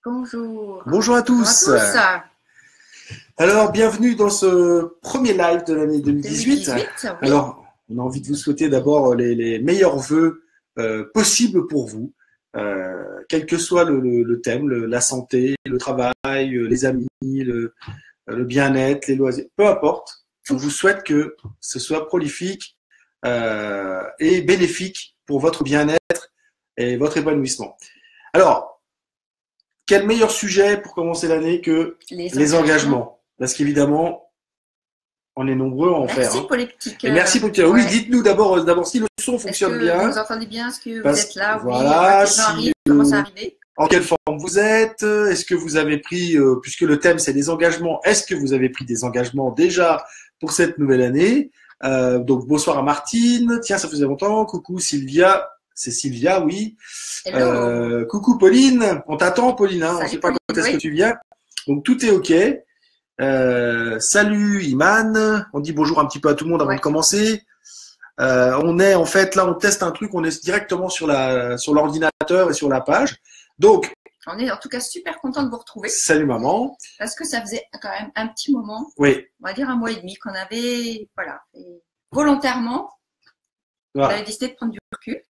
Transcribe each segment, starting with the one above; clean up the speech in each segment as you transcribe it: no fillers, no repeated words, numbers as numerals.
Bonjour. Bonjour à tous. Bonjour à tous. Alors, bienvenue dans ce premier live de l'année 2018. Oui. Alors, on a envie de vous souhaiter d'abord les meilleurs vœux possibles pour vous, quel que soit le thème, la santé, le travail, les amis, le bien-être, les loisirs, peu importe. On vous souhaite que ce soit prolifique et bénéfique pour votre bien-être et votre épanouissement. Alors, quel meilleur sujet pour commencer l'année que les engagements? Parce qu'évidemment, on est nombreux à en faire. Merci pour les petits cœurs. Et merci pour les petits cœurs. Oui, dites-nous d'abord si le son fonctionne bien. Vous entendez bien? Est-ce que vous êtes là? Voilà, oui, les gens arrivent, commencent à arriver. En quelle forme vous êtes? Est-ce que vous avez pris, puisque le thème c'est des engagements, est-ce que vous avez pris des engagements déjà pour cette nouvelle année? Donc bonsoir à Martine. Tiens, ça faisait longtemps. Coucou Sylvia. C'est Sylvia, oui. Coucou Pauline. On t'attend, Pauline. Hein. On ne sait pas quand est-ce que tu viens. Donc tout est OK. Salut Iman. On dit bonjour un petit peu à tout le monde avant de commencer. On est en fait là, on teste un truc. On est directement sur l'ordinateur et sur la page. Donc, on est en tout cas super content de vous retrouver. Salut maman. Parce que ça faisait quand même un petit moment. Oui. On va dire 1 mois et demi qu'on avait, voilà, et volontairement, on avait décidé de prendre du recul.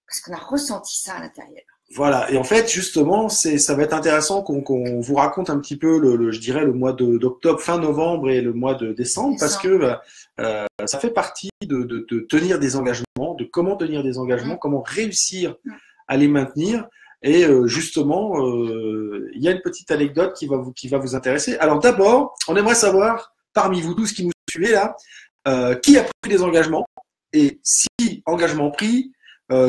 Parce qu'on a ressenti ça à l'intérieur. Voilà. Et en fait, justement, ça va être intéressant qu'on vous raconte un petit peu je dirais le mois d'octobre, fin novembre et le mois de décembre, parce que ça fait partie de tenir des engagements, de comment tenir des engagements, comment réussir à les maintenir. Et justement, il y a une petite anecdote qui va vous intéresser. Alors d'abord, on aimerait savoir, parmi vous tous qui nous suivez là, qui a pris des engagements, et si engagement pris,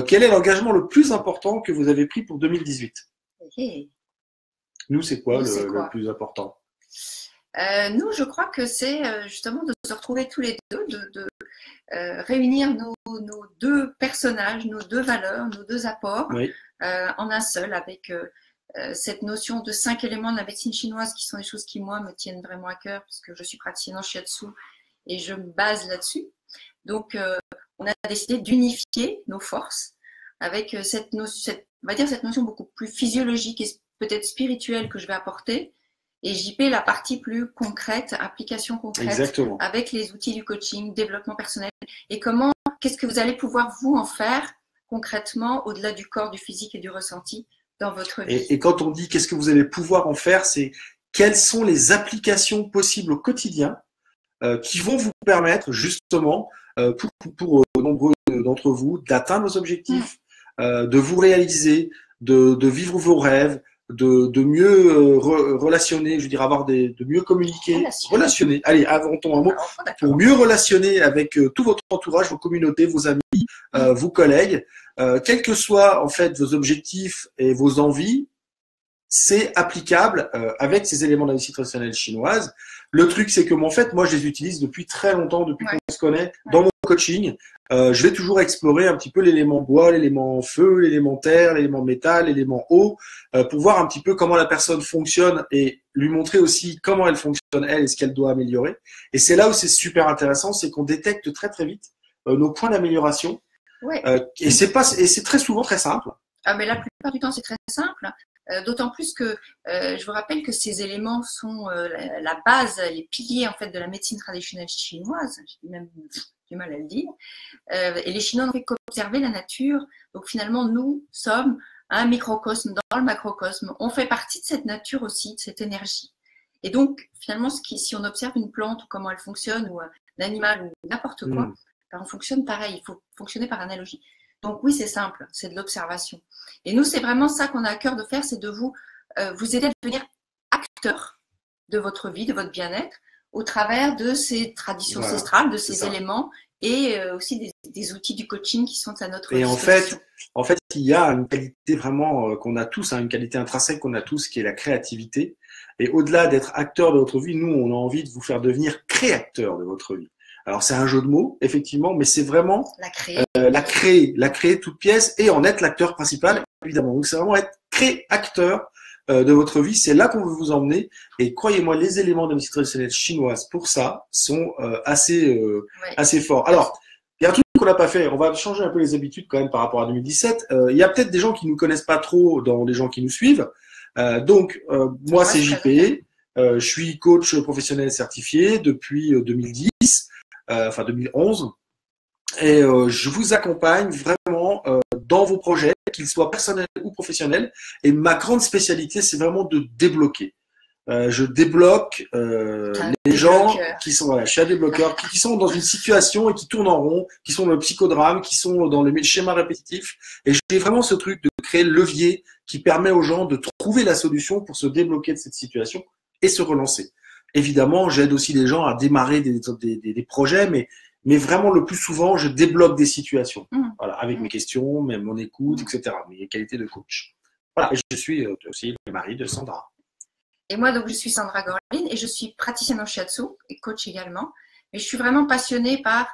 quel est l'engagement le plus important que vous avez pris pour 2018? Nous, c'est quoi le plus important? Nous, je crois que c'est justement de se retrouver tous les deux, de réunir nos deux personnages, nos deux valeurs, nos deux apports en un seul, avec cette notion de 5 éléments de la médecine chinoise qui sont des choses qui, moi, me tiennent vraiment à cœur parce que je suis praticienne en shiatsu et je me base là-dessus. Donc, on a décidé d'unifier nos forces avec cette notion beaucoup plus physiologique et peut-être spirituelle que je vais apporter. Et JP, la partie plus concrète, application concrète. Exactement. Avec les outils du coaching, développement personnel. Et qu'est-ce que vous allez pouvoir vous en faire concrètement au-delà du corps, du physique et du ressenti dans votre vie. Et quand on dit qu'est-ce que vous allez pouvoir en faire, c'est quelles sont les applications possibles au quotidien qui vont vous permettre justement pour nombreux d'entre vous d'atteindre vos objectifs, de vous réaliser, de vivre vos rêves, de mieux relationner, je veux dire de mieux communiquer, relationner. Allez, inventons un mot pour mieux relationner avec tout votre entourage, vos communautés, vos amis, vos collègues, quels que soient en fait vos objectifs et vos envies. C'est applicable avec ces éléments de la médecine traditionnelle chinoise. Le truc, c'est que en fait, moi, je les utilise depuis très longtemps, depuis qu'on se connaît, dans mon coaching. Je vais toujours explorer un petit peu l'élément bois, l'élément feu, l'élément terre, l'élément métal, l'élément eau, pour voir un petit peu comment la personne fonctionne et lui montrer aussi comment elle fonctionne, elle, et ce qu'elle doit améliorer. Et c'est là où c'est super intéressant, c'est qu'on détecte très, très vite nos points d'amélioration. Et c'est très souvent très simple. Ah, mais la plupart du temps, c'est très simple. D'autant plus que je vous rappelle que ces éléments sont la base, les piliers en fait de la médecine traditionnelle chinoise. J'ai même du mal à le dire. Et les Chinois n'ont fait qu'observer la nature. Donc finalement, nous sommes un microcosme dans le macrocosme. On fait partie de cette nature aussi, de cette énergie. Et donc finalement, si on observe une plante ou comment elle fonctionne, ou un animal ou n'importe quoi, on fonctionne pareil. Il faut fonctionner par analogie. Donc oui, c'est simple, c'est de l'observation. Et nous, c'est vraiment ça qu'on a à cœur de faire, c'est de vous aider à devenir acteur de votre vie, de votre bien-être, au travers de ces traditions ancestrales, de ces éléments, et aussi des outils du coaching qui sont à notre disposition. Et en fait, il y a une qualité vraiment qu'on a tous, une qualité intrinsèque qu'on a tous, qui est la créativité. Et au-delà d'être acteur de votre vie, nous, on a envie de vous faire devenir créateur de votre vie. Alors c'est un jeu de mots, effectivement, mais c'est vraiment la créer toute pièce et en être l'acteur principal, évidemment. Donc c'est vraiment être créateur de votre vie. C'est là qu'on veut vous emmener. Et croyez-moi, les éléments de la médecine traditionnelle chinoise pour ça sont assez forts. Alors, il y a un truc qu'on n'a pas fait. On va changer un peu les habitudes quand même par rapport à 2017. Il y a peut-être des gens qui nous connaissent pas trop dans les gens qui nous suivent. Moi, c'est JP. Je suis coach professionnel certifié depuis 2010, enfin 2011. Et je vous accompagne vraiment dans vos projets, qu'ils soient personnels ou professionnels. Et ma grande spécialité, c'est vraiment de débloquer. Je débloque les gens qui sont, voilà, je suis un débloqueur, qui sont dans une situation et qui tournent en rond, qui sont dans le psychodrame, qui sont dans les schémas répétitifs. Et j'ai vraiment ce truc de créer le levier qui permet aux gens de trouver la solution pour se débloquer de cette situation et se relancer. Évidemment, j'aide aussi les gens à démarrer des projets, mais vraiment le plus souvent, je débloque des situations. Voilà, avec mes questions, même mon écoute, etc. Mes qualités de coach. Voilà, et je suis aussi le mari de Sandra. Et moi, donc, je suis Sandra Gorline et je suis praticienne en shiatsu et coach également. Mais je suis vraiment passionnée par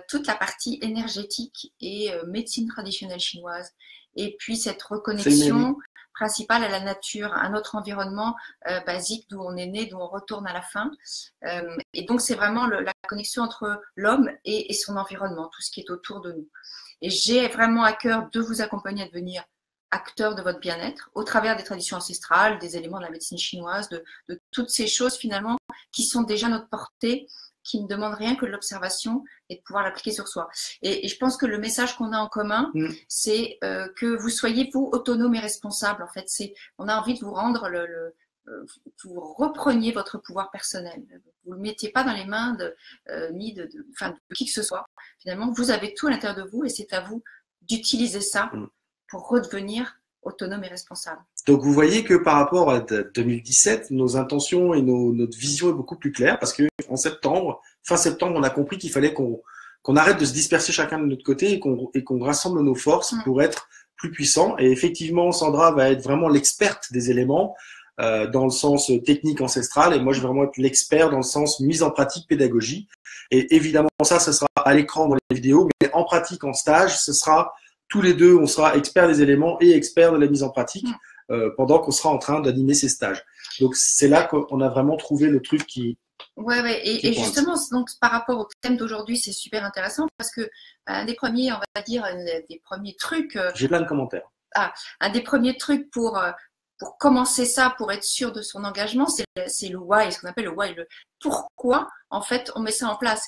toute la partie énergétique et médecine traditionnelle chinoise. Et puis, cette reconnexion principale à la nature, à notre environnement basique d'où on est né, d'où on retourne à la fin. Et donc, c'est vraiment la connexion entre l'homme et son environnement, tout ce qui est autour de nous. Et j'ai vraiment à cœur de vous accompagner à devenir acteur de votre bien-être au travers des traditions ancestrales, des éléments de la médecine chinoise, de toutes ces choses finalement qui sont déjà à notre portée, qui ne demandent rien que de l'observation et de pouvoir l'appliquer sur soi. Et je pense que le message qu'on a en commun, c'est que vous soyez vous autonome et responsable. En fait, on a envie de vous rendre vous repreniez votre pouvoir personnel. Vous le mettiez pas dans les mains de qui que ce soit. Finalement, vous avez tout à l'intérieur de vous et c'est à vous d'utiliser ça pour redevenir autonome et responsable. Donc vous voyez que par rapport à 2017, nos intentions et notre vision est beaucoup plus claire parce que fin septembre, on a compris qu'il fallait qu'on arrête de se disperser chacun de notre côté et qu'on rassemble nos forces pour être plus puissants. Et effectivement, Sandra va être vraiment l'experte des éléments dans le sens technique ancestral et moi je vais vraiment être l'expert dans le sens mise en pratique pédagogie. Et évidemment ça, ce sera à l'écran dans les vidéos, mais en pratique, en stage, ce sera tous les deux, on sera experts des éléments et experts de la mise en pratique pendant qu'on sera en train d'animer ces stages. Donc, c'est là qu'on a vraiment trouvé le truc qui… Ouais. Et justement, donc, par rapport au thème d'aujourd'hui, c'est super intéressant parce que un des premiers, on va dire, des premiers trucs… J'ai plein de commentaires. Un des premiers trucs pour commencer ça, pour être sûr de son engagement, c'est le why, ce qu'on appelle le why, le pourquoi, en fait, on met ça en place.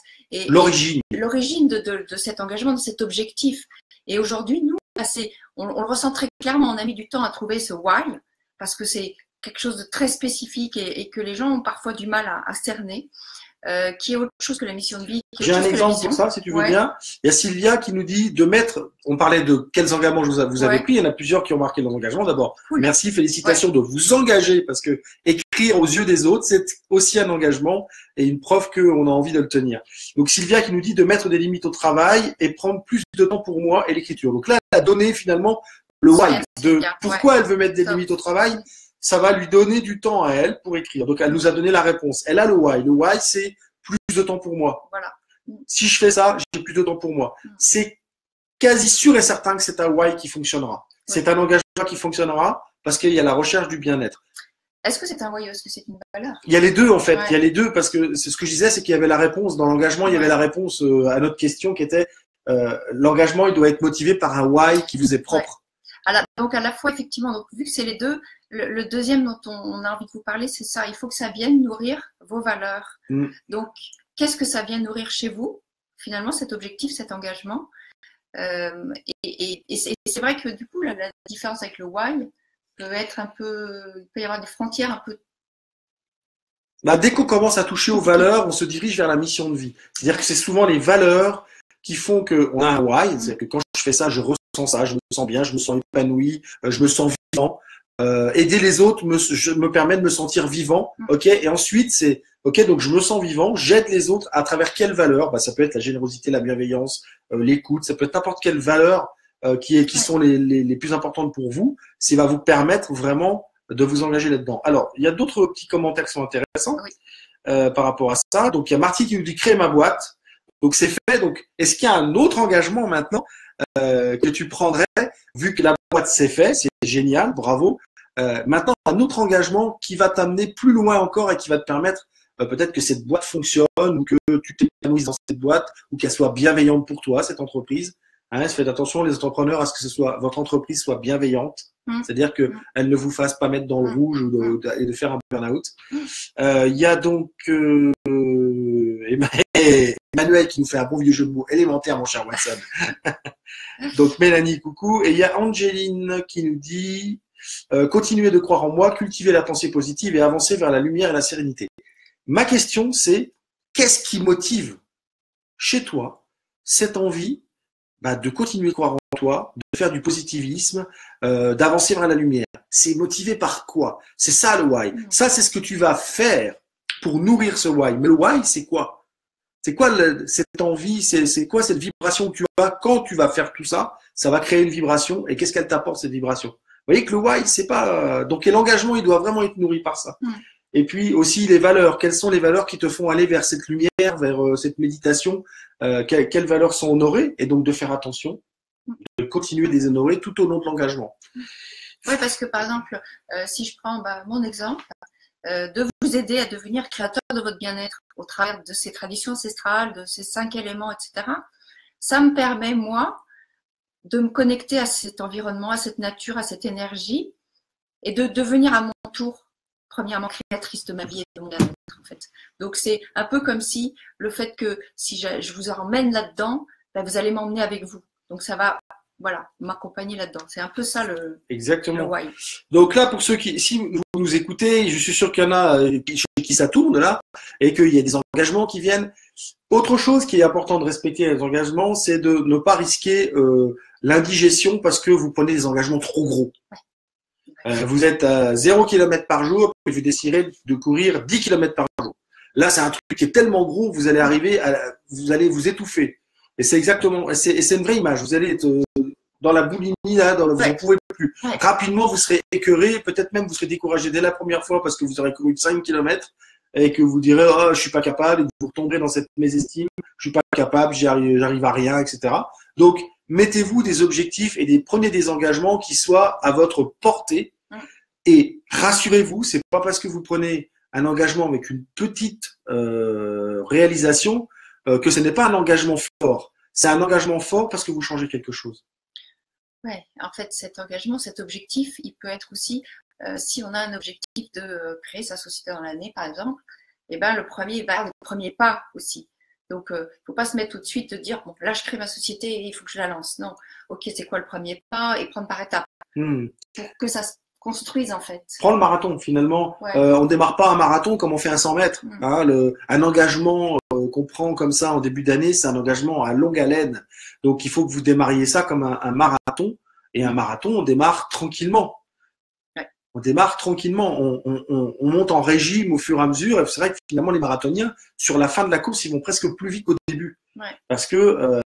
L'origine. L'origine de cet engagement, de cet objectif. Et aujourd'hui, nous, on le ressent très clairement, on a mis du temps à trouver ce why, parce que c'est quelque chose de très spécifique et que les gens ont parfois du mal à cerner, qui est autre chose que la mission de vie. J'ai un exemple pour ça, si tu veux bien. Il y a Sylvia qui nous dit de mettre, on parlait de quels engagements vous avez pris, il y en a plusieurs qui ont marqué leurs engagements. D'abord, merci, félicitations de vous engager, parce que écrire aux yeux des autres, c'est aussi un engagement et une preuve qu'on a envie de le tenir. Donc Sylvia qui nous dit de mettre des limites au travail et prendre plus de temps pour moi et l'écriture. Donc là, elle a donné finalement le why de pourquoi elle veut mettre des limites au travail. Ça va lui donner du temps à elle pour écrire. Donc, elle nous a donné la réponse. Elle a le why. Le why, c'est plus de temps pour moi. Voilà. Si je fais ça, j'ai plus de temps pour moi. C'est quasi sûr et certain que c'est un why qui fonctionnera. C'est un engagement qui fonctionnera parce qu'il y a la recherche du bien-être. Est-ce que c'est un why ou est-ce que c'est une valeur? Il y a les deux, en fait. Il y a les deux parce que c'est ce que je disais, c'est qu'il y avait la réponse. Dans l'engagement, il y avait la réponse à notre question qui était l'engagement, il doit être motivé par un why qui vous est propre. Alors, donc, à la fois, effectivement, donc, vu que c'est les deux, le deuxième dont on a envie de vous parler, c'est ça. Il faut que ça vienne nourrir vos valeurs. Donc, qu'est-ce que ça vient nourrir chez vous, finalement, cet objectif, cet engagement et c'est vrai que, du coup, la différence avec le why peut être un peu… Il peut y avoir des frontières un peu… Dès qu'on commence à toucher aux valeurs, on se dirige vers la mission de vie. C'est-à-dire que c'est souvent les valeurs qui font qu'on a un why. C'est-à-dire que quand je fais ça, je ressens ça, je me sens bien, je me sens épanoui, je me sens vivant. Aider les autres me permet de me sentir vivant. Ok. Et ensuite, c'est ok. Donc, je me sens vivant. J'aide les autres à travers quelle valeur? Ça peut être la générosité, la bienveillance, l'écoute. Ça peut être n'importe quelle valeur qui sont les plus importantes pour vous. Ça va vous permettre vraiment de vous engager là-dedans. Alors, il y a d'autres petits commentaires qui sont intéressants par rapport à ça. Donc, il y a Marty qui nous dit créer ma boîte. Donc, c'est fait. Donc, est-ce qu'il y a un autre engagement maintenant que tu prendrais, vu que la boîte c'est fait, c'est génial, bravo. Maintenant, un autre engagement qui va t'amener plus loin encore et qui va te permettre peut-être que cette boîte fonctionne ou que tu t'épanouisses dans cette boîte ou qu'elle soit bienveillante pour toi, cette entreprise. Hein, faites attention, les entrepreneurs, à ce que votre entreprise soit bienveillante. C'est-à-dire qu'elle ne vous fasse pas mettre dans le rouge et de faire un burn-out. Il y a donc Emmanuel qui nous fait un bon vieux jeu de mots élémentaire, mon cher Watson. Donc Mélanie, coucou. Et il y a Angeline qui nous dit continuez de croire en moi, cultivez la pensée positive et avancez vers la lumière et la sérénité. Ma question, c'est qu'est-ce qui motive chez toi cette envie de continuer de croire en toi, de faire du positivisme, d'avancer vers la lumière? C'est motivé par quoi? C'est ça le why. Ça, c'est ce que tu vas faire pour nourrir ce why. Mais le why, c'est quoi? C'est quoi cette envie? C'est quoi cette vibration que tu as quand tu vas faire tout ça? Ça va créer une vibration. Et qu'est-ce qu'elle t'apporte, cette vibration? Vous voyez que le why, c'est pas… Donc, l'engagement, il doit vraiment être nourri par ça. Et puis aussi les valeurs. Quelles sont les valeurs qui te font aller vers cette lumière, vers cette méditation? Quelles valeurs sont honorées? Et donc de faire attention, de continuer de les honorer tout au long de l'engagement. Oui, parce que par exemple, si je prends mon exemple, de vous aider à devenir créateur de votre bien-être au travers de ces traditions ancestrales, de ces 5 éléments, etc., ça me permet, moi, de me connecter à cet environnement, à cette nature, à cette énergie, et de devenir à mon tour premièrement créatrice de ma vie et de mon bien-être, en fait. Donc c'est un peu comme si le fait que si je vous emmène là-dedans, vous allez m'emmener avec vous. Donc ça va, voilà, m'accompagner là-dedans. C'est un peu ça Exactement. Le why. Donc là, pour ceux si vous nous écoutez, je suis sûr qu'il y en a chez qui ça tourne là, et qu'il y a des engagements qui viennent. Autre chose qui est important de respecter les engagements, c'est de ne pas risquer l'indigestion parce que vous prenez des engagements trop gros. Ouais. Vous êtes à 0 km par jour et vous décidez de courir 10 km par jour. Là, c'est un truc qui est tellement gros, vous allez vous allez vous étouffer. Et c'est exactement, et c'est une vraie image. Vous allez être dans la boulimie, là, vous n'en pouvez plus. Ouais. Rapidement, vous serez écœuré, peut-être même vous serez découragé dès la première fois parce que vous aurez couru 5 km et que vous direz, oh, je suis pas capable, et vous retomberez dans cette mésestime, je suis pas capable, j'arrive à rien, etc. Donc, mettez-vous des objectifs et prenez des engagements qui soient à votre portée. Et rassurez-vous, c'est pas parce que vous prenez un engagement avec une petite réalisation que ce n'est pas un engagement fort. C'est un engagement fort parce que vous changez quelque chose. Ouais, en fait, cet engagement, cet objectif, il peut être aussi, si on a un objectif de créer sa société dans l'année, par exemple, le premier pas aussi. Donc, il ne faut pas se mettre tout de suite de dire, bon, là, je crée ma société et il faut que je la lance. Non, ok, c'est quoi le premier pas et prendre par étapes pour que ça se construise, en fait. Prends le marathon, finalement. Ouais. On démarre pas un marathon comme on fait un 100 mètres. Un engagement qu'on prend comme ça en début d'année, c'est un engagement à longue haleine. Donc, il faut que vous démarriez ça comme un marathon. Et un marathon, on démarre tranquillement. On démarre tranquillement, on monte en régime au fur et à mesure. Et c'est vrai que finalement, les marathoniens, sur la fin de la course, ils vont presque plus vite qu'au début. Ouais. Parce que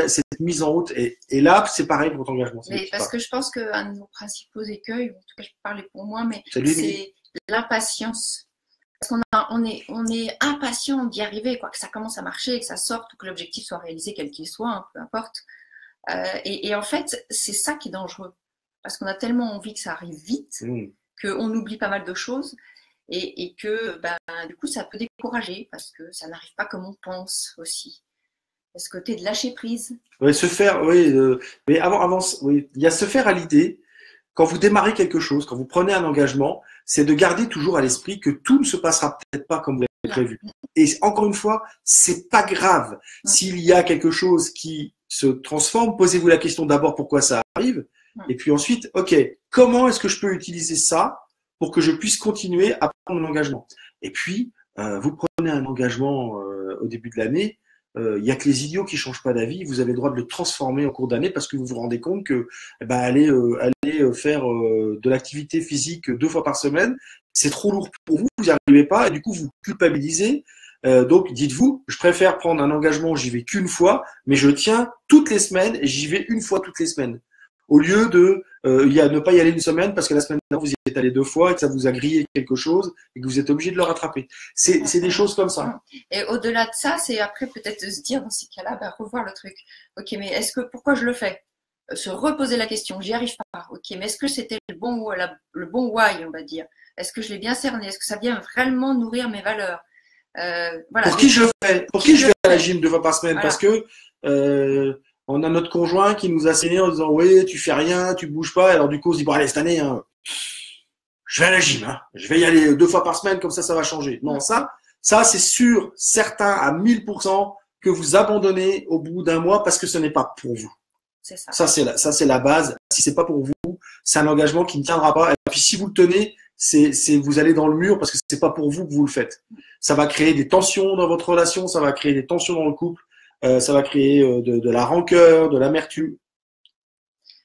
cette mise en route. Et là, c'est pareil pour votre engagement. Mais parce que je pense qu'un de nos principaux écueils, en tout cas, je peux parler pour moi, mais c'est l'impatience. Parce qu'on est impatient d'y arriver, quoi, que ça commence à marcher, que ça sorte, ou que l'objectif soit réalisé, quel qu'il soit, hein, peu importe. Et en fait, c'est ça qui est dangereux. Parce qu'on a tellement envie que ça arrive vite qu'on oublie pas mal de choses et que du coup ça peut décourager parce que ça n'arrive pas comme on pense aussi. Il y a ce côté de lâcher prise. Oui, mais oui, il y a se faire à l'idée. Quand vous démarrez quelque chose, quand vous prenez un engagement, c'est de garder toujours à l'esprit que tout ne se passera peut-être pas comme vous l'avez prévu. Et encore une fois, c'est pas grave. S'il y a quelque chose qui se transforme, posez-vous la question d'abord pourquoi ça arrive. Et puis ensuite, ok, comment est-ce que je peux utiliser ça pour que je puisse continuer à prendre mon engagement? Et puis, vous prenez un engagement au début de l'année, il n'y a que les idiots qui ne changent pas d'avis, vous avez le droit de le transformer en cours d'année parce que vous vous rendez compte que aller faire de l'activité physique 2 fois par semaine, c'est trop lourd pour vous, vous n'y arrivez pas et du coup vous culpabilisez. Donc dites-vous, je préfère prendre un engagement, j'y vais qu'une fois, mais je tiens toutes les semaines et j'y vais une fois toutes les semaines. Au lieu de ne pas y aller une semaine parce que la semaine d'avant vous y êtes allé 2 fois et que ça vous a grillé quelque chose et que vous êtes obligé de le rattraper. C'est des choses comme ça. Et au-delà de ça, c'est après peut-être de se dire dans ces cas-là, revoir le truc. Ok, mais pourquoi je le fais? Se reposer la question, j'y arrive pas. Ok, mais est-ce que c'était le bon why, on va dire? Est-ce que je l'ai bien cerné? Est-ce que ça vient vraiment nourrir mes valeurs? Voilà. Pour qui je fais? Pour qui je vais à la gym 2 fois par semaine? Voilà. Parce que on a notre conjoint qui nous a saigné en disant oui, tu fais rien, tu bouges pas. Alors du coup, on se dit bon allez, cette année, hein, je vais à la gym, hein. Je vais y aller 2 fois par semaine, comme ça va changer. Non, ça c'est sûr, certain à 1000% que vous abandonnez au bout d'un mois parce que ce n'est pas pour vous. C'est ça. Ça c'est la base. Si c'est pas pour vous, c'est un engagement qui ne tiendra pas. Et puis si vous le tenez, vous allez dans le mur parce que c'est pas pour vous que vous le faites. Ça va créer des tensions dans votre relation, ça va créer des tensions dans le couple, ça va créer de la rancœur, de l'amertume.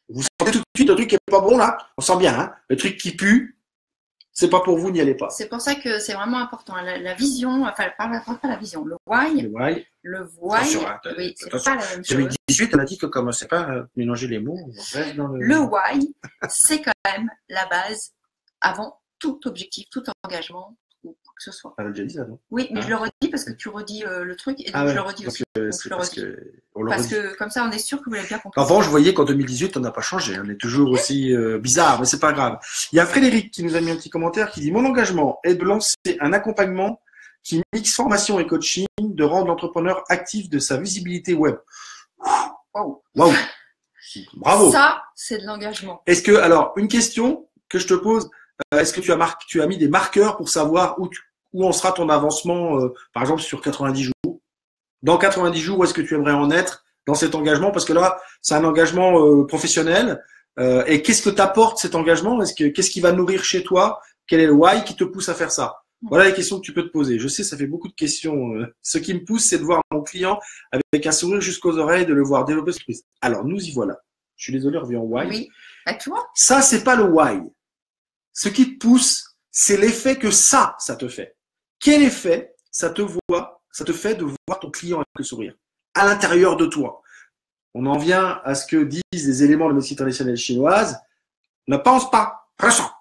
Vous sentez tout de suite le truc qui est pas bon là. On sent bien, hein. Le truc qui pue. C'est pas pour vous, n'y allez pas. C'est pour ça que c'est vraiment important. La vision, enfin, pas la vision, le why. Le why, oui, c'est pas la même chose. 2018, on a dit que comme c'est pas mélanger les mots, on reste dans le why, c'est quand même la base avant tout objectif, tout engagement, ou quoi que ce soit. On a déjà dit ça, non? Oui, mais je le redis parce que tu redis le truc et donc je le redis aussi. Parce que comme ça, on est sûr que vous l'avez bien compris. Avant, je voyais qu'en 2018, on n'a pas changé. On est toujours aussi bizarre, mais c'est pas grave. Il y a Frédéric qui nous a mis un petit commentaire qui dit « Mon engagement est de lancer un accompagnement qui mixe formation et coaching, de rendre l'entrepreneur actif de sa visibilité web. » Wow. Bravo. Ça, c'est de l'engagement. Est-ce que, alors, une question que je te pose, est-ce que tu as mis des marqueurs pour savoir où en sera ton avancement, par exemple, sur 90 jours? Dans 90 jours, où est-ce que tu aimerais en être dans cet engagement? Parce que là, c'est un engagement professionnel. Et qu'est-ce que t'apporte cet engagement? Qu'est-ce qui va nourrir chez toi? Quel est le why qui te pousse à faire ça? Voilà les questions que tu peux te poser. Je sais, ça fait beaucoup de questions. Ce qui me pousse, c'est de voir mon client avec un sourire jusqu'aux oreilles, de le voir développer ce truc. Alors, nous y voilà. Je suis désolé, on revient au why. Oui, à toi. Ça, c'est pas le why. Ce qui te pousse, c'est l'effet que ça te fait. Quel effet ça te fait de voir ton client avec le sourire à l'intérieur de toi? On en vient à ce que disent les éléments de médecine traditionnelle chinoise. Ne pense pas, ressens.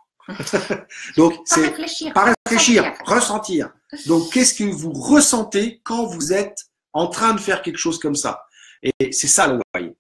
Donc, c'est pas réfléchir, ressentir. Donc, qu'est-ce que vous ressentez quand vous êtes en train de faire quelque chose comme ça? Et c'est ça le why.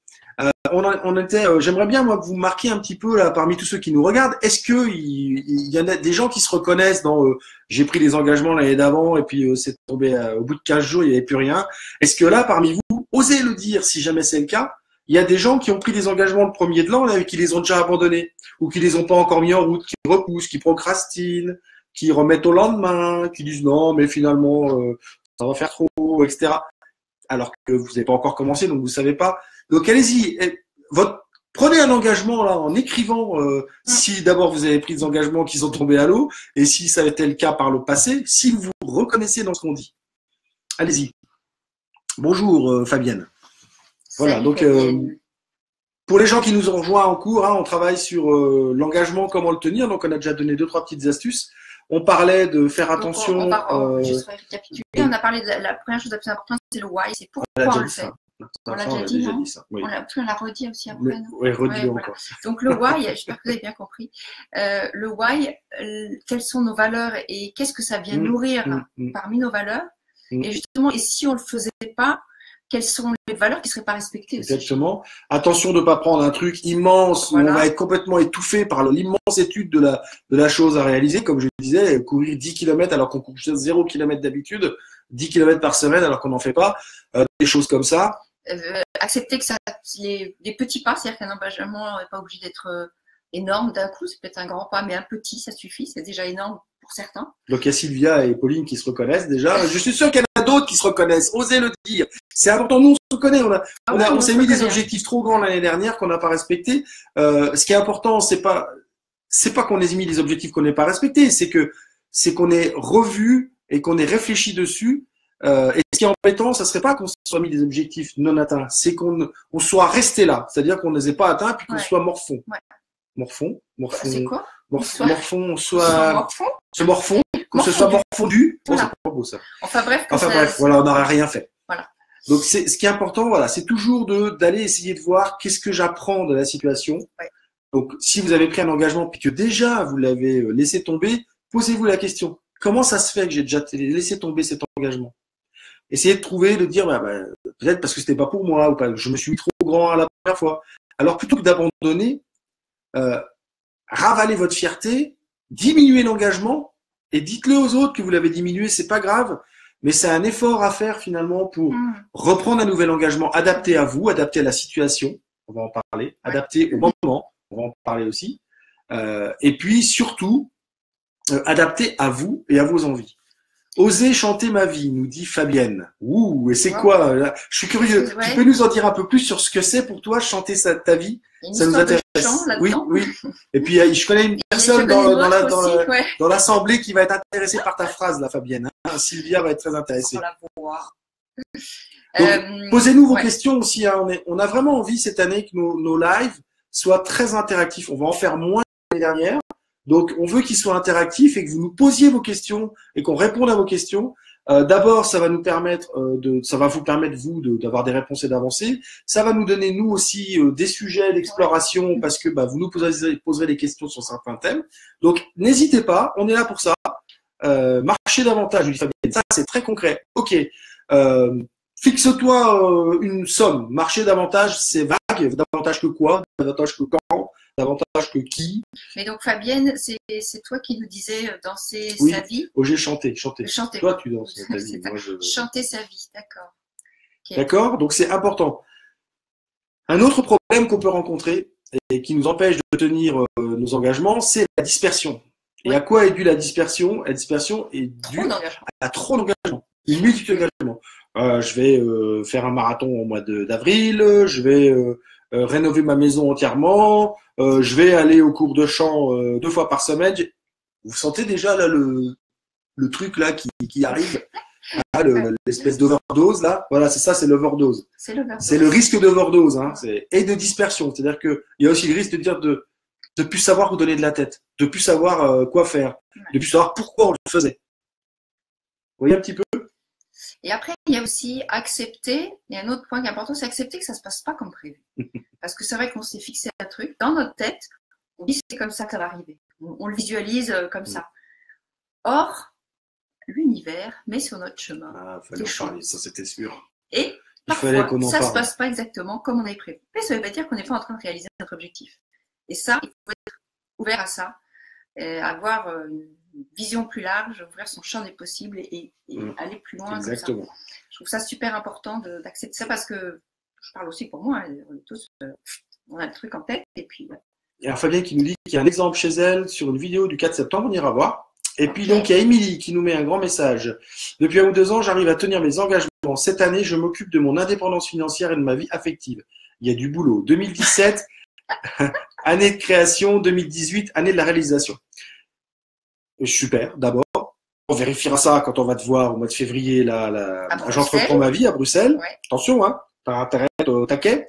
J'aimerais bien moi que vous marquiez un petit peu là parmi tous ceux qui nous regardent. Est-ce que il y en a des gens qui se reconnaissent dans j'ai pris des engagements l'année d'avant et puis c'est tombé au bout de 15 jours il n'y avait plus rien. Est-ce que là parmi vous osez le dire si jamais c'est le cas? Il y a des gens qui ont pris des engagements le premier de l'an là et qui les ont déjà abandonnés ou qui les ont pas encore mis en route, qui repoussent, qui procrastinent, qui remettent au lendemain, qui disent non mais finalement ça va faire trop, etc. Alors que vous n'avez pas encore commencé donc vous savez pas. Donc allez-y, prenez un engagement là en écrivant si d'abord vous avez pris des engagements qui sont tombés à l'eau et si ça a été le cas par le passé, si vous vous reconnaissez dans ce qu'on dit. Allez-y. Bonjour Fabienne. Voilà, donc pour les gens qui nous ont rejoints en cours, on travaille sur l'engagement, comment le tenir. Donc on a déjà donné 2-3 petites astuces. On parlait de faire attention. Juste récapituler, on a parlé de la première chose la plus importante, c'est le why, c'est pourquoi on le fait. On l'a déjà dit, non? Oui. On l'a redit aussi après. Oui, redis-le encore. Donc le why, j'espère que vous avez bien compris. Le why, quelles sont nos valeurs et qu'est-ce que ça vient nourrir parmi nos valeurs? Et justement, et si on le faisait pas, quelles sont les valeurs qui seraient pas respectées aussi? Exactement. Attention de ne pas prendre un truc immense où on va être complètement étouffé par l'immense étude de la chose à réaliser. Comme je disais, courir 10 km alors qu'on court 0 km d'habitude, 10 km par semaine alors qu'on n'en fait pas, des choses comme ça. Accepter que des petits pas, c'est-à-dire qu'un engagement n'est pas obligé d'être énorme d'un coup, c'est peut-être un grand pas, mais un petit, ça suffit, c'est déjà énorme pour certains. Donc il y a Sylvia et Pauline qui se reconnaissent déjà. Je suis sûr qu'il y en a d'autres qui se reconnaissent. Osez le dire. C'est important, nous on se reconnaît. On s'est mis des objectifs trop grands l'année dernière qu'on n'a pas respectés. Ce qui est important, c'est pas qu'on ait mis des objectifs qu'on n'ait pas respectés, c'est qu'on ait revu et qu'on ait réfléchi dessus. Et ce qui est embêtant, ça serait pas qu'on soit mis des objectifs non atteints, c'est qu'on soit resté là, c'est-à-dire qu'on ne les ait pas atteints puis qu'on soit morfond. Ouais. Morfond. C'est quoi? Morfond, ce morfond, que ce soit morfondu. Voilà. Oh, c'est pas beau ça. Enfin bref, voilà, on n'aurait rien fait. Voilà. Donc ce qui est important, voilà, c'est toujours d'aller essayer de voir qu'est-ce que j'apprends de la situation. Ouais. Donc si vous avez pris un engagement puis que déjà vous l'avez laissé tomber, posez-vous la question. Comment ça se fait que j'ai déjà laissé tomber cet engagement? Essayez de trouver, de dire, peut-être parce que c'était pas pour moi, ou pas, je me suis mis trop grand à la première fois. Alors, plutôt que d'abandonner, ravalez votre fierté, diminuez l'engagement, et dites-le aux autres que vous l'avez diminué, c'est pas grave. mais c'est un effort à faire finalement pour reprendre un nouvel engagement adapté à vous, adapté à la situation, on va en parler, adapté au moment, on va en parler aussi, et puis surtout, adapté à vous et à vos envies. Oser chanter ma vie, nous dit Fabienne. Ouh, et c'est quoi là? Je suis curieux. Tu peux nous en dire un peu plus sur ce que c'est pour toi, chanter ta vie? Ça nous intéresse. Oui, oui. Et puis, je connais une personne dans l'assemblée qui va être intéressée par ta phrase, là, Fabienne. Hein. Sylvia va être très intéressée. Donc, posez-nous vos questions aussi. Hein. On a vraiment envie cette année que nos lives soient très interactifs. On va en faire moins que l'année dernière. Donc, on veut qu'ils soient interactifs et que vous nous posiez vos questions et qu'on réponde à vos questions. D'abord, ça va vous permettre vous d'avoir des réponses et d'avancer. Ça va nous donner nous aussi des sujets d'exploration parce que vous nous poserez des questions sur certains thèmes. Donc, n'hésitez pas, on est là pour ça. Marcher davantage, lui dit Fabienne. Ça, c'est très concret. Ok. Fixe-toi une somme. Marcher davantage, c'est vague. Davantage que quoi? Davantage que quand? Davantage que qui? Mais donc Fabienne, c'est toi qui nous disais danser sa vie. Oui, j'ai chanté. Toi, tu danses ta vie. Moi, chanter sa vie, d'accord. Okay. D'accord, donc c'est important. Un autre problème qu'on peut rencontrer et qui nous empêche de tenir nos engagements, c'est la dispersion. Et à quoi est due la dispersion? La dispersion est due à trop d'engagement, une multitude d'engagements. Je vais faire un marathon au mois d'avril, je vais rénover ma maison entièrement, je vais aller au cours de chant 2 fois par semaine. Vous sentez déjà là le truc là qui arrive, l'espèce d'overdose là. Voilà, c'est ça, c'est l'overdose. C'est le risque d'overdose, hein, et de dispersion. C'est-à-dire que il y a aussi le risque de plus savoir où donner de la tête, de plus savoir quoi faire, de plus savoir pourquoi on le faisait. Vous voyez un petit peu? Et après, il y a aussi accepter, il y a un autre point qui est important, c'est accepter que ça ne se passe pas comme prévu. Parce que c'est vrai qu'on s'est fixé un truc dans notre tête, on dit c'est comme ça que ça va arriver. On le visualise comme ça. Or, l'univers met sur notre chemin des choses. Ça, c'était sûr. Et parfois, ça ne se passe pas exactement comme on avait prévu. Mais ça ne veut pas dire qu'on n'est pas en train de réaliser notre objectif. Et ça, il faut être ouvert à ça, avoir une vision plus large, ouvrir son champ des possibles et aller plus loin. Exactement. Comme ça. Je trouve ça super important d'accepter ça parce que je parle aussi pour moi, on est tous, on a le truc en tête et puis. Ouais. Il y a Fabien qui nous dit qu'il y a un exemple chez elle sur une vidéo du 4 septembre, on ira voir. Et puis donc il y a Émilie qui nous met un grand message. Depuis 1 ou 2 ans, j'arrive à tenir mes engagements. Cette année, je m'occupe de mon indépendance financière et de ma vie affective. Il y a du boulot. 2017, année de création, 2018, année de la réalisation. Super, d'abord. On vérifiera ça quand on va te voir au mois de février. J'entreprends ma vie à Bruxelles. Ouais. Attention, hein, t'as intérêt au taquet.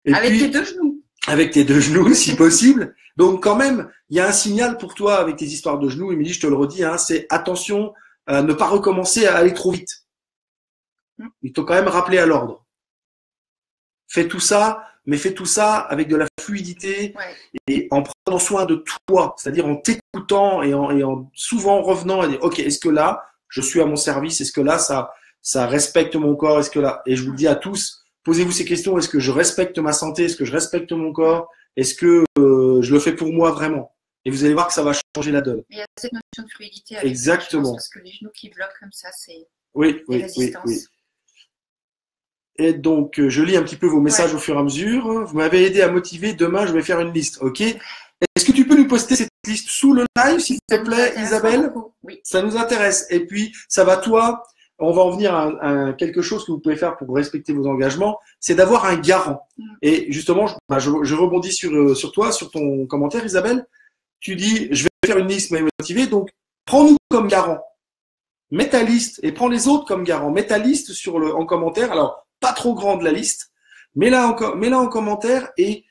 Et avec tes 2 genoux. Avec tes 2 genoux, si possible. Donc quand même, il y a un signal pour toi avec tes histoires de genoux. Émilie, je te le redis, hein, c'est attention à ne pas recommencer à aller trop vite. Il faut quand même rappeler à l'ordre. Fais tout ça, mais fais tout ça avec de la fluidité et en prenant soin de toi, c'est-à-dire en t'écoutant et en souvent revenant à dire ok, est-ce que là je suis à mon service, est-ce que là ça respecte mon corps, est-ce que là, et je vous le dis à tous, posez-vous ces questions, est-ce que je respecte ma santé, est-ce que je respecte mon corps, est-ce que je le fais pour moi vraiment, et vous allez voir que ça va changer la donne. Il y a cette notion de fluidité avec exactement parce que les genoux qui bloquent comme ça, c'est oui. Et donc, je lis un petit peu vos messages au fur et à mesure. Vous m'avez aidé à motiver. Demain, je vais faire une liste. OK? Est-ce que tu peux nous poster cette liste sous le live, s'il te plaît, Isabelle? Oui. Ça nous intéresse. Et puis, ça va toi. On va en venir à quelque chose que vous pouvez faire pour respecter vos engagements. C'est d'avoir un garant. Et justement, je rebondis sur toi, sur ton commentaire, Isabelle. Tu dis, je vais faire une liste motivée. Donc, prends-nous comme garant. Mets ta liste et prends les autres comme garant. Mets ta liste en commentaire. Alors, pas trop grande la liste, mets-la en commentaire et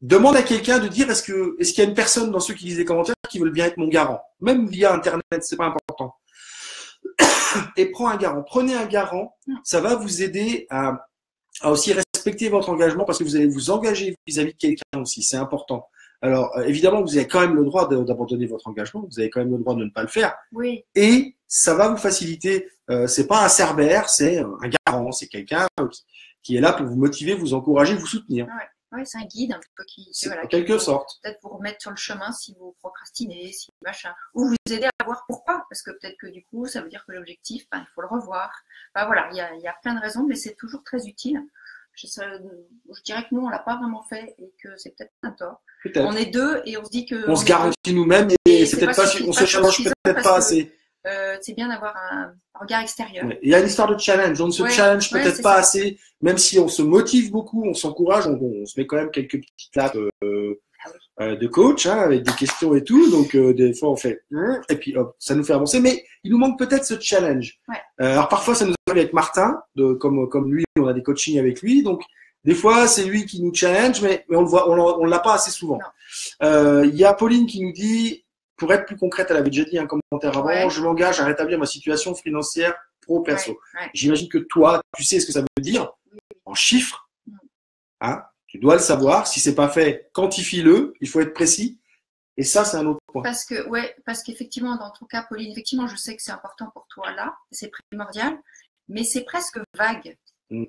demande à quelqu'un de dire est-ce qu'il y a une personne dans ceux qui lisent les commentaires qui veulent bien être mon garant, même via internet, c'est pas important. Et prends un garant, prenez un garant, ça va vous aider à aussi respecter votre engagement parce que vous allez vous engager vis-à-vis de quelqu'un aussi, c'est important. Alors évidemment, vous avez quand même le droit d'abandonner votre engagement, vous avez quand même le droit de ne pas le faire. Oui. Et ça va vous faciliter. C'est pas un cerbère, c'est un garant, c'est quelqu'un qui est là pour vous motiver, vous encourager, vous soutenir. Ouais. Ouais, c'est un guide un peu qui En quelque sorte. Peut-être vous remettre sur le chemin si vous procrastinez, si machin, ou vous aider à voir pourquoi, parce que peut-être que du coup, ça veut dire que l'objectif, il faut le revoir. Voilà, il y a plein de raisons, mais c'est toujours très utile. Je dirais que nous, on l'a pas vraiment fait et que c'est peut-être un tort. On est deux et on se dit que on se garantit nous-mêmes et c'est peut-être pas, on se challenge peut-être pas assez. C'est bien d'avoir un regard extérieur. Ouais. Il y a une histoire de challenge. On ne se challenge peut-être pas assez, même si on se motive beaucoup, on s'encourage, on se met quand même quelques petites claques de coach avec des questions et tout. Donc des fois on fait et puis hop, ça nous fait avancer. Mais il nous manque peut-être ce challenge. Ouais. Alors parfois ça nous arrive avec Martin, comme lui, on a des coachings avec lui. Donc des fois c'est lui qui nous challenge, mais on le voit, on l'a pas assez souvent. Il y a Pauline qui nous dit, pour être plus concrète, elle avait déjà dit un commentaire avant, je m'engage à rétablir ma situation financière pro-perso. J'imagine que toi, tu sais ce que ça veut dire en chiffres. Hein, tu dois le savoir. Si c'est pas fait, quantifie-le. Il faut être précis. Et ça, c'est un autre point. Parce qu'effectivement, dans ton cas, Pauline, effectivement, je sais que c'est important pour toi là, c'est primordial, mais c'est presque vague.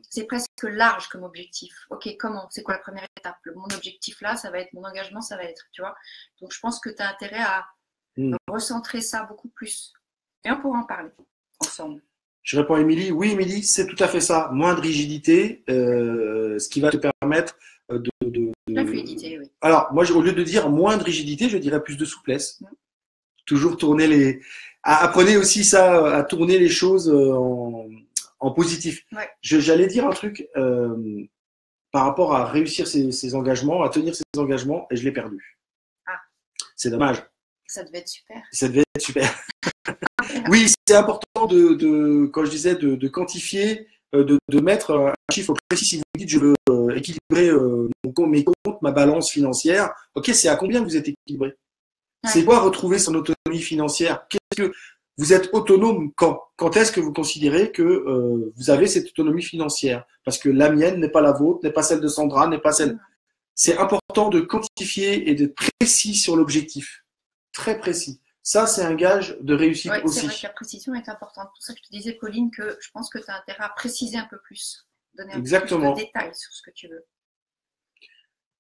C'est presque large comme objectif. Ok, comment? C'est quoi la première étape? Mon objectif là, ça va être mon engagement, ça va être, tu vois. Donc, je pense que tu as intérêt à recentrer ça beaucoup plus. Et on pourra en parler ensemble. Je réponds à Émilie. Oui, Émilie, c'est tout à fait ça. Moins de rigidité, ce qui va te permettre la fluidité, oui. Alors, moi, au lieu de dire moins de rigidité, je dirais plus de souplesse. Toujours tourner apprenez aussi ça, à tourner les choses en positif. Ouais. J'allais dire un truc par rapport à réussir ses engagements, à tenir ses engagements, et je l'ai perdu. Ah. C'est dommage. Ça devait être super. Ça devait être super. Oui, c'est important quand je disais de quantifier, de mettre un chiffre précis. Si vous dites je veux équilibrer mes comptes, ma balance financière, ok, c'est à combien vous êtes équilibré? Ouais. C'est quoi retrouver son autonomie financière? Qu'est-ce que vous êtes autonome quand est-ce que vous considérez que vous avez cette autonomie financière? Parce que la mienne n'est pas la vôtre, n'est pas celle de Sandra, n'est pas celle. C'est important de quantifier et d'être précis sur l'objectif. Très précis. Ça, c'est un gage de réussite aussi. C'est vrai que la précision est importante. C'est pour ça que je te disais, Pauline, que je pense que tu as intérêt à préciser un peu plus, donner un peu plus de détails sur ce que tu veux.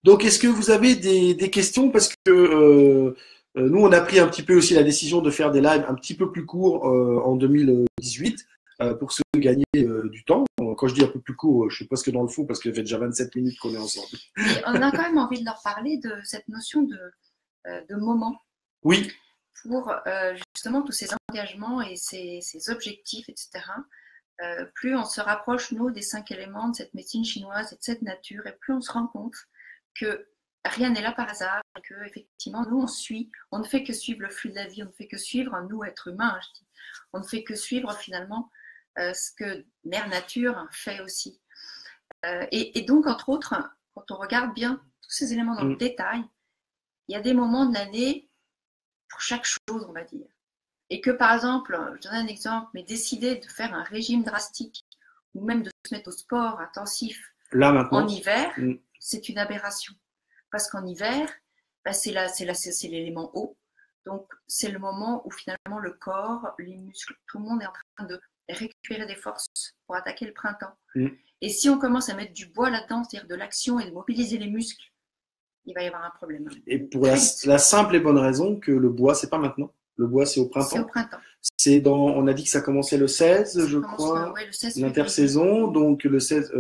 Donc, est-ce que vous avez des questions? Parce que nous, on a pris un petit peu aussi la décision de faire des lives un petit peu plus courts en 2018 pour se gagner du temps. Quand je dis un peu plus court, je suis presque dans le fond parce que ça fait déjà 27 minutes qu'on est ensemble. Mais on a quand même envie de leur parler de cette notion de moment. Oui. Pour justement tous ces engagements et ces objectifs, etc. Plus on se rapproche, nous, des 5 éléments de cette médecine chinoise et de cette nature, et plus on se rend compte que rien n'est là par hasard, et que effectivement, nous, on ne fait que suivre le flux de la vie, on ne fait que suivre, nous, êtres humains, je dis, on ne fait que suivre finalement ce que Mère Nature fait aussi. Et donc, entre autres, quand on regarde bien tous ces éléments dans le détail, il y a des moments de l'année pour chaque chose, on va dire. Et que par exemple, je donne un exemple, mais décider de faire un régime drastique ou même de se mettre au sport intensif en hiver, c'est une aberration. Parce qu'en hiver, c'est l'élément eau. Donc, c'est le moment où finalement le corps, les muscles, tout le monde est en train de récupérer des forces pour attaquer le printemps. Et si on commence à mettre du bois là-dedans, c'est-à-dire de l'action et de mobiliser les muscles, il va y avoir un problème. Et pour la simple et bonne raison que le bois, c'est pas maintenant. Le bois, c'est au printemps. C'est au printemps. On a dit que ça commençait le 16, je crois, le 16 l'intersaison. Donc le 16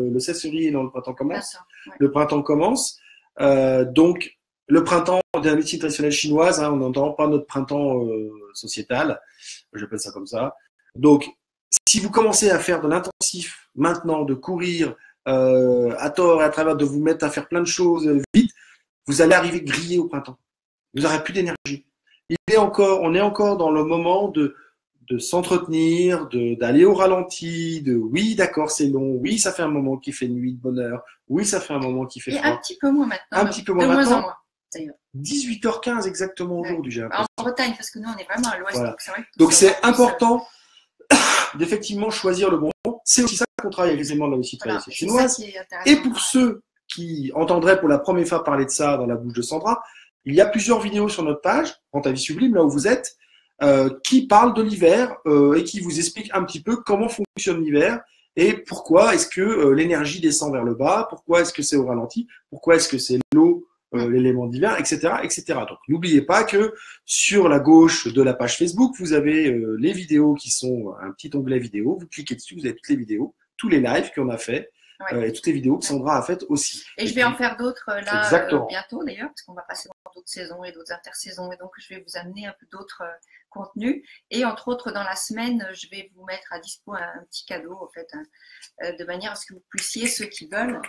février, non, le printemps commence. Le printemps commence. Donc le printemps de la médecine traditionnelle chinoise, on n'entend pas notre printemps sociétal. J'appelle ça comme ça. Donc si vous commencez à faire de l'intensif maintenant, de courir à tort et à travers, de vous mettre à faire plein de choses vite, vous allez arriver grillé au printemps. Vous n'aurez plus d'énergie. On est encore dans le moment de s'entretenir, d'aller au ralenti, oui, d'accord, c'est long, oui, ça fait un moment qu'il fait nuit de bonne heure, oui, ça fait un moment qu'il fait froid. Et un petit peu moins maintenant. Un petit peu moins maintenant. De moins en moins, d'ailleurs. 18h15 exactement aujourd'hui, j'ai l'impression. En Bretagne, parce que nous, on est vraiment à l'ouest. Voilà. Donc, c'est important d'effectivement choisir le bon moment. C'est aussi ça qu'on travaille avec les éléments de la médecine traditionnelle chinoise. Et pour ceux qui entendraient pour la première fois parler de ça dans la bouche de Sandra, il y a plusieurs vidéos sur notre page, Rends ta vie sublime, là où vous êtes, qui parlent de l'hiver et qui vous expliquent un petit peu comment fonctionne l'hiver et pourquoi est-ce que l'énergie descend vers le bas, pourquoi est-ce que c'est au ralenti, pourquoi est-ce que c'est l'eau, l'élément divin, etc., etc. Donc, n'oubliez pas que sur la gauche de la page Facebook, vous avez les vidéos qui sont un petit onglet vidéo. Vous cliquez dessus, vous avez toutes les vidéos, tous les lives qu'on a fait, et toutes les vidéos que Sandra a faites aussi. Et je vais en faire d'autres là bientôt d'ailleurs, parce qu'on va passer dans d'autres saisons et d'autres intersaisons, et donc je vais vous amener un peu d'autres contenus. Et entre autres, dans la semaine, je vais vous mettre à dispo un petit cadeau, en fait, de manière à ce que vous puissiez, ceux qui veulent.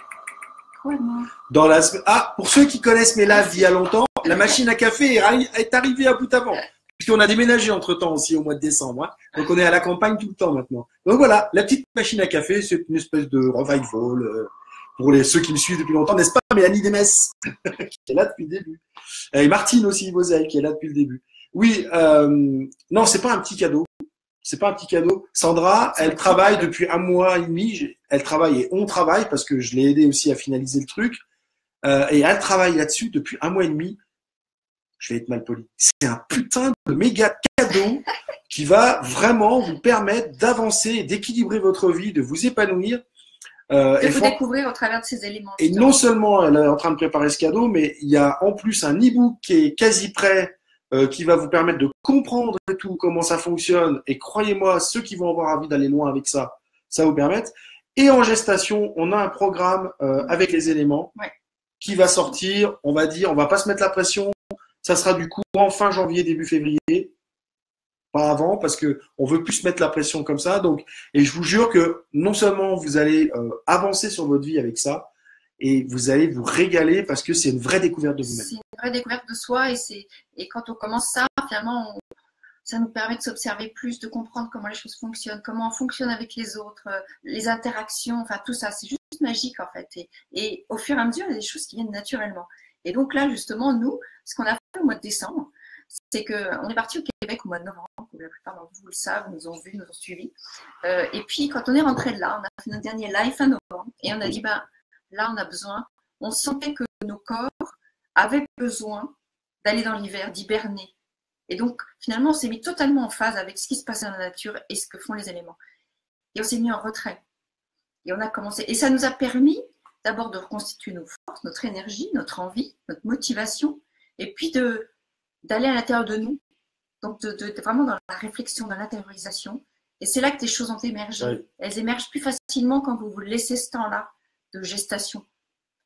Dans la semaine. Ah, pour ceux qui connaissent mes lives d'il y a longtemps, la machine à café est arrivée à bout avant. Puisqu'on a déménagé entre temps aussi au mois de décembre. Hein. Donc on est à la campagne tout le temps maintenant. Donc voilà, la petite machine à café, c'est une espèce de revival pour ceux qui me suivent depuis longtemps, n'est-ce pas, Mélanie Demès, qui est là depuis le début. Et Martine aussi, Bozel, qui est là depuis le début. Oui, non, c'est pas un petit cadeau. C'est pas un petit cadeau. Sandra, elle travaille depuis 1 mois et demi. Elle travaille et on travaille parce que je l'ai aidé aussi à finaliser le truc. Et elle travaille là-dessus depuis 1 mois et demi. Je vais être mal poli. C'est un putain de méga cadeau qui va vraiment vous permettre d'avancer, d'équilibrer votre vie, de vous épanouir. De vous découvrir au travers de ces éléments. Et non seulement elle est en train de préparer ce cadeau, mais il y a en plus un e-book qui est quasi prêt, qui va vous permettre de comprendre tout comment ça fonctionne. Et croyez-moi, ceux qui vont avoir envie d'aller loin avec ça, ça va vous permettre. Et en gestation, on a un programme avec les éléments qui va sortir. On va dire, on va pas se mettre la pression. Ça sera du coup en fin janvier, début février. Pas avant, parce que on veut plus mettre la pression comme ça. Donc, et je vous jure que non seulement vous allez avancer sur votre vie avec ça, et vous allez vous régaler parce que c'est une vraie découverte de vous-même. C'est une vraie découverte de soi, et quand on commence ça, finalement, ça nous permet de s'observer plus, de comprendre comment les choses fonctionnent, comment on fonctionne avec les autres, les interactions, enfin tout ça, c'est juste magique en fait. Et au fur et à mesure, il y a des choses qui viennent naturellement. Et donc là, justement, nous, ce qu'on a fait au mois de décembre, c'est qu'on est parti au Québec au mois de novembre, la plupart d'entre vous le savent, nous ont vus, nous ont suivis. Et puis, quand on est rentré de là, on a fait notre dernier live fin novembre, et on a dit, là, on a besoin, on sentait que nos corps avaient besoin d'aller dans l'hiver, d'hiberner. Et donc, finalement, on s'est mis totalement en phase avec ce qui se passait dans la nature et ce que font les éléments. Et on s'est mis en retrait. Et on a commencé. Et ça nous a permis d'abord de reconstituer nos forces, notre énergie, notre envie, notre motivation, et puis d'aller à l'intérieur de nous. Donc, vraiment dans la réflexion, dans l'intériorisation. Et c'est là que des choses ont émergé. Oui. Elles émergent plus facilement quand vous vous laissez ce temps-là de gestation.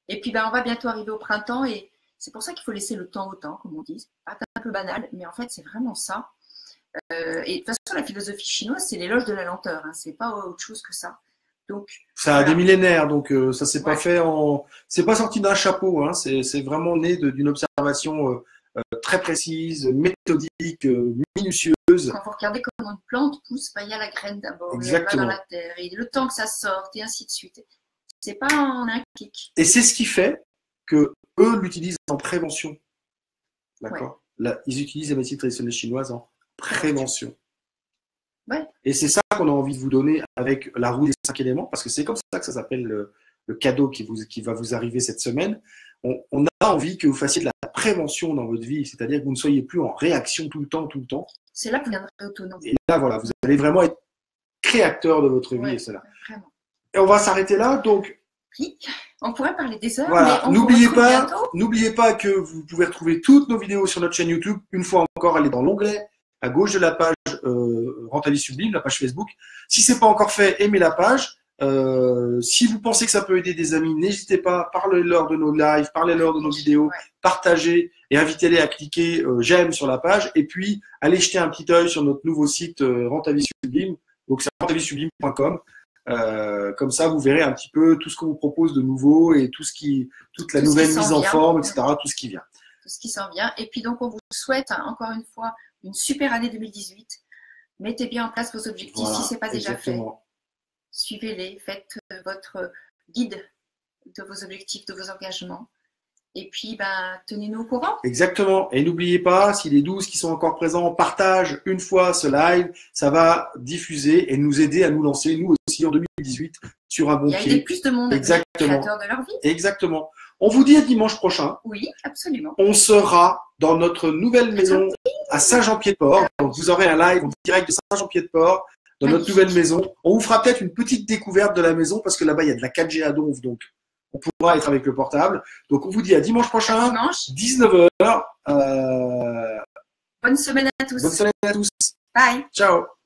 Et puis, on va bientôt arriver au printemps, et c'est pour ça qu'il faut laisser le temps au temps, comme on dit. C'est un peu banal, mais en fait, c'est vraiment ça. Et de toute façon, la philosophie chinoise, c'est l'éloge de la lenteur. Hein. C'est pas autre chose que ça. Donc, ça a des millénaires, donc ça s'est pas fait c'est pas sorti d'un chapeau. Hein. C'est vraiment né d'une observation très précise, méthodique, minutieuse. Quand vous regardez comment une plante pousse, il y a la graine d'abord, elle va dans la terre, et le temps que ça sorte, et ainsi de suite. C'est pas en un clic. Et c'est ce qui fait que eux l'utilisent en prévention. D'accord. Là, ils utilisent la médecine traditionnelle chinoise en prévention. Ouais. Et c'est ça qu'on a envie de vous donner avec la roue des 5 éléments, parce que c'est comme ça que ça s'appelle le cadeau qui va vous arriver cette semaine. On a envie que vous fassiez de la prévention dans votre vie, c'est-à-dire que vous ne soyez plus en réaction tout le temps. C'est là que vous deviendrez autonome. Et là, voilà, vous allez vraiment être créateur de votre vie. Et c'est là. Et on va s'arrêter là. Donc, oui, on pourrait parler des heures, voilà. Mais n'oubliez pas que vous pouvez retrouver toutes nos vidéos sur notre chaîne YouTube. Une fois encore, elle est dans l'onglet à gauche de la page Rentabilité Sublime, la page Facebook. Si c'est pas encore fait, aimez la page. Si vous pensez que ça peut aider des amis, n'hésitez pas, parlez-leur de nos lives, parlez-leur de nos vidéos, partagez et invitez-les à cliquer j'aime sur la page, et puis allez jeter un petit œil sur notre nouveau site Rentabilité Sublime. Donc c'est rentabilitésublime.com. Comme ça, vous verrez un petit peu tout ce qu'on vous propose de nouveau et toute la nouvelle mise en forme, etc. Tout ce qui vient. Tout ce qui s'en vient. Et puis donc, on vous souhaite encore une fois une super année 2018. Mettez bien en place vos objectifs si ce n'est pas déjà fait. Suivez-les, faites votre guide de vos objectifs, de vos engagements. Et puis, tenez-nous au courant. Exactement. Et n'oubliez pas, si les 12 qui sont encore présents partagent une fois ce live, ça va diffuser et nous aider à nous lancer, nous aussi, en 2018, sur un bon pied. Il y a aider plus de monde à devenir créateur de leur vie. Exactement. On vous dit à dimanche prochain. Oui, absolument. On sera dans notre nouvelle maison à Saint-Jean-Pied-de-Port. Donc, vous aurez un live en direct de Saint-Jean-Pied-de-Port dans notre Magnifique. nouvelle maison. On vous fera peut-être une petite découverte de la maison parce que là-bas, il y a de la 4G à Donf, donc on pourra être avec le portable. Donc, on vous dit à dimanche prochain, Dimanche. 19h. Bonne semaine à tous. Bonne semaine à tous. Bye. Ciao.